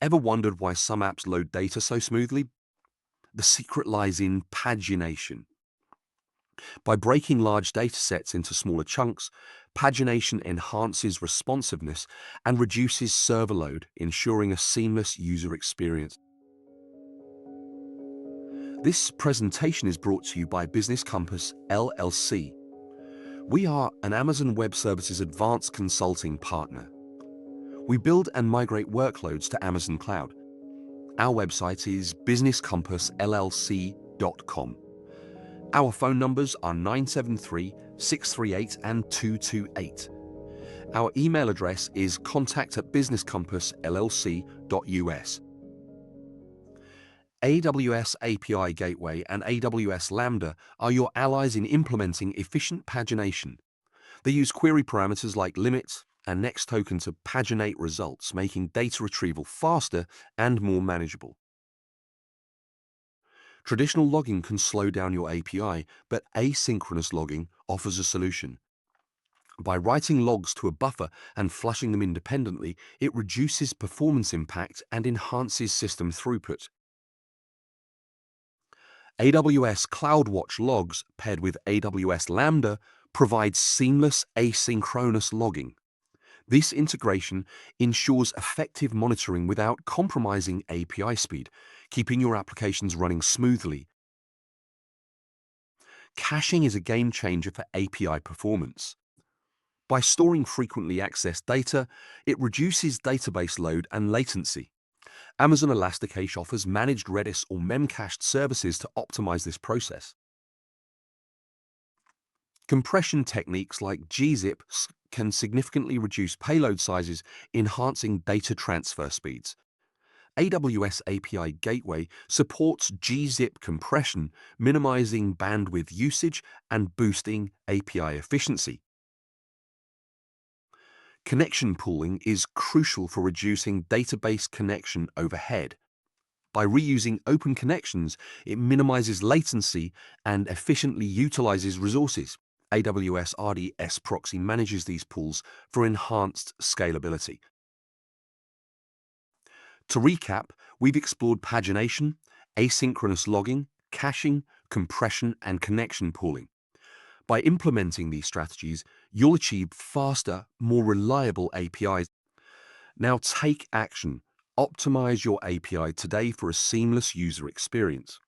Ever wondered why some apps load data so smoothly? The secret lies in pagination. By breaking large data sets into smaller chunks, pagination enhances responsiveness and reduces server load, ensuring a seamless user experience. This presentation is brought to you by Business Compass LLC. We are an Amazon Web Services advanced consulting partner. We build and migrate workloads to Amazon Cloud. Our website is businesscompassllc.com. Our phone numbers are 973-638 and 228. Our email address is contact@businesscompassllc.us. AWS API Gateway and AWS Lambda are your allies in implementing efficient pagination. They use query parameters like limit and next token to paginate results, making data retrieval faster and more manageable. Traditional logging can slow down your API, but asynchronous logging offers a solution. By writing logs to a buffer and flushing them independently, it reduces performance impact and enhances system throughput. AWS CloudWatch logs paired with AWS Lambda provide seamless asynchronous logging. This integration ensures effective monitoring without compromising API speed, keeping your applications running smoothly. Caching is a game changer for API performance. By storing frequently accessed data, it reduces database load and latency. Amazon Elasticache offers managed Redis or memcached services to optimize this process. Compression techniques like gzip can significantly reduce payload sizes, enhancing data transfer speeds. AWS API Gateway supports gzip compression, minimizing bandwidth usage and boosting API efficiency. Connection pooling is crucial for reducing database connection overhead. By reusing open connections, it minimizes latency and efficiently utilizes resources. AWS RDS Proxy manages these pools for enhanced scalability. To recap, we've explored pagination, asynchronous logging, caching, compression, and connection pooling. By implementing these strategies, you'll achieve faster, more reliable APIs. Now take action. Optimize your API today for a seamless user experience.